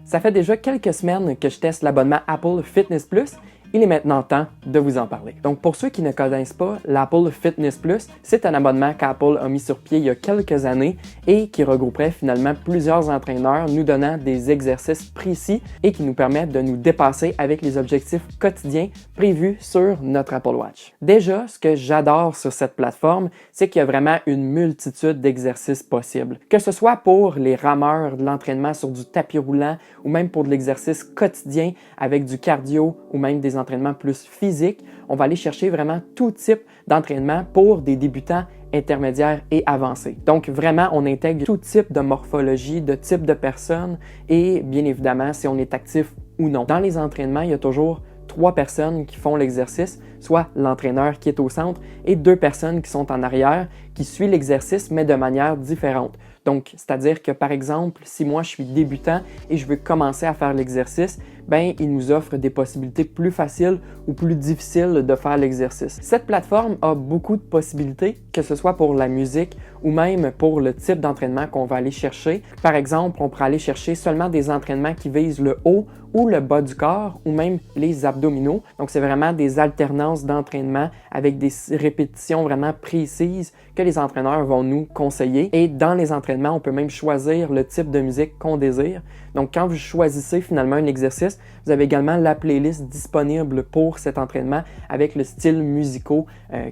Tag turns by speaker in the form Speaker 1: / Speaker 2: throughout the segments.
Speaker 1: Ça fait déjà quelques semaines que je teste l'abonnement Apple Fitness Plus. Il est maintenant temps de vous en parler. Donc pour ceux qui ne connaissent pas, l'Apple Fitness Plus, c'est un abonnement qu'Apple a mis sur pied il y a quelques années et qui regrouperait finalement plusieurs entraîneurs nous donnant des exercices précis et qui nous permettent de nous dépasser avec les objectifs quotidiens prévus sur notre Apple Watch. Déjà, ce que j'adore sur cette plateforme, c'est qu'il y a vraiment une multitude d'exercices possibles. Que ce soit pour les rameurs, de l'entraînement sur du tapis roulant ou même pour de l'exercice quotidien avec du cardio ou même des entraînements plus physiques, on va aller chercher vraiment tout type d'entraînement pour des débutants, intermédiaires et avancés. Donc vraiment, on intègre tout type de morphologie, de type de personnes et bien évidemment, si on est actif ou non. Dans les entraînements, il y a toujours 3 personnes qui font l'exercice, soit l'entraîneur qui est au centre et 2 personnes qui sont en arrière qui suivent l'exercice mais de manière différente. Donc, c'est-à-dire que par exemple, si moi je suis débutant et je veux commencer à faire l'exercice, il nous offre des possibilités plus faciles ou plus difficiles de faire l'exercice. Cette plateforme a beaucoup de possibilités, que ce soit pour la musique ou même pour le type d'entraînement qu'on va aller chercher. Par exemple, on pourrait aller chercher seulement des entraînements qui visent le haut ou le bas du corps ou même les abdominaux. Donc, c'est vraiment des alternances d'entraînement avec des répétitions vraiment précises que les entraîneurs vont nous conseiller. Et dans les entraînements, on peut même choisir le type de musique qu'on désire. Donc, quand vous choisissez finalement un exercice, vous avez également la playlist disponible pour cet entraînement avec le style musicaux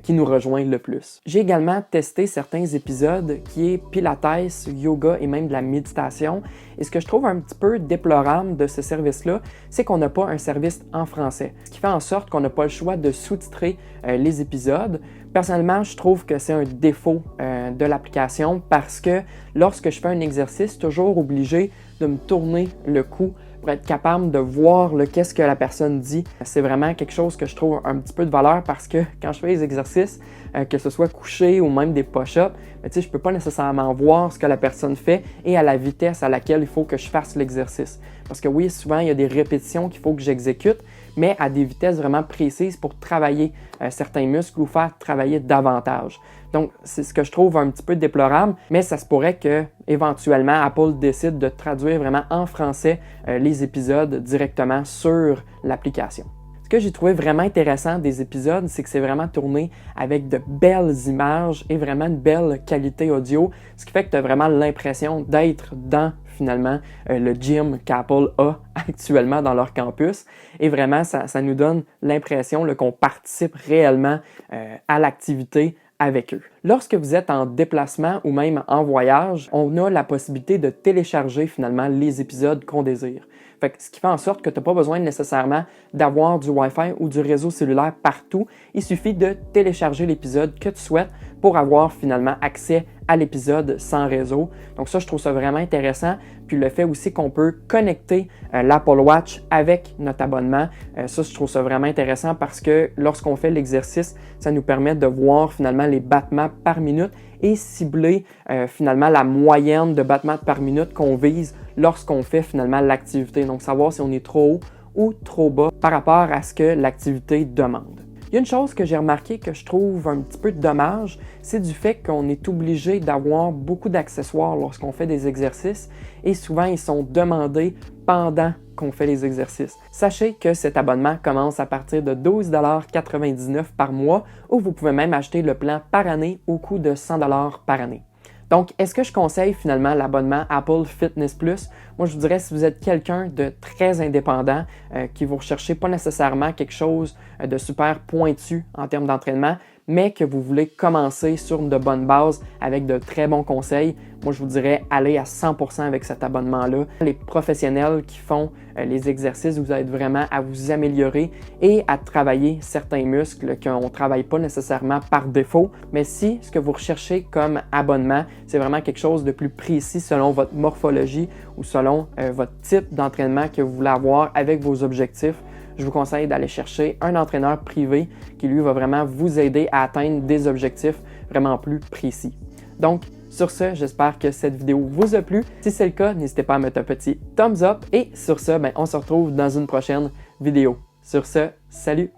Speaker 1: qui nous rejoint le plus. J'ai également testé certains épisodes qui est pilates, yoga et même de la méditation. Et ce que je trouve un petit peu déplorable de ce service-là, c'est qu'on n'a pas un service en français. Ce qui fait en sorte qu'on n'a pas le choix de sous-titrer les épisodes. Personnellement, je trouve que c'est un défaut de l'application parce que lorsque je fais un exercice, je suis toujours obligé de me tourner le cou pour être capable de voir qu'est-ce que la personne dit. C'est vraiment quelque chose que je trouve un petit peu de valeur parce que quand je fais les exercices, que ce soit couché ou même des push-ups, je ne peux pas nécessairement voir ce que la personne fait et à la vitesse à laquelle il faut que je fasse l'exercice. Parce que oui, souvent, il y a des répétitions qu'il faut que j'exécute, mais à des vitesses vraiment précises pour travailler certains muscles ou faire travailler davantage. Donc, c'est ce que je trouve un petit peu déplorable, mais ça se pourrait que éventuellement Apple décide de traduire vraiment en français les épisodes directement sur l'application. Ce que j'ai trouvé vraiment intéressant des épisodes, c'est que c'est vraiment tourné avec de belles images et vraiment une belle qualité audio, ce qui fait que tu as vraiment l'impression d'être dans finalement le gym qu'Apple a actuellement dans leur campus. Et vraiment, ça nous donne l'impression qu'on participe réellement à l'activité avec eux. Lorsque vous êtes en déplacement ou même en voyage, on a la possibilité de télécharger finalement les épisodes qu'on désire. Ce qui fait en sorte que tu n'as pas besoin nécessairement d'avoir du Wi-Fi ou du réseau cellulaire partout. Il suffit de télécharger l'épisode que tu souhaites pour avoir finalement accès à l'épisode sans réseau. Donc ça, je trouve ça vraiment intéressant. Puis le fait aussi qu'on peut connecter l'Apple Watch avec notre abonnement, ça, je trouve ça vraiment intéressant parce que lorsqu'on fait l'exercice, ça nous permet de voir finalement les battements par minute et cibler finalement la moyenne de battements par minute qu'on vise lorsqu'on fait finalement l'activité. Donc savoir si on est trop haut ou trop bas par rapport à ce que l'activité demande. Il y a une chose que j'ai remarqué que je trouve un petit peu dommage, c'est du fait qu'on est obligé d'avoir beaucoup d'accessoires lorsqu'on fait des exercices et souvent ils sont demandés pendant qu'on fait les exercices. Sachez que cet abonnement commence à partir de 12,99$ par mois ou vous pouvez même acheter le plan par année au coût de 100$ par année. Donc, est-ce que je conseille finalement l'abonnement Apple Fitness Plus? Moi, je vous dirais si vous êtes quelqu'un de très indépendant, qui vous recherchez pas nécessairement quelque chose de super pointu en termes d'entraînement, mais que vous voulez commencer sur de bonnes bases avec de très bons conseils, moi je vous dirais allez à 100% avec cet abonnement-là. Les professionnels qui font les exercices, vous allez vraiment à vous améliorer et à travailler certains muscles qu'on ne travaille pas nécessairement par défaut. Mais si ce que vous recherchez comme abonnement, c'est vraiment quelque chose de plus précis selon votre morphologie ou selon votre type d'entraînement que vous voulez avoir avec vos objectifs, je vous conseille d'aller chercher un entraîneur privé qui, lui, va vraiment vous aider à atteindre des objectifs vraiment plus précis. Donc, sur ce, j'espère que cette vidéo vous a plu. Si c'est le cas, n'hésitez pas à mettre un petit thumbs up. Et sur ce, on se retrouve dans une prochaine vidéo. Sur ce, salut!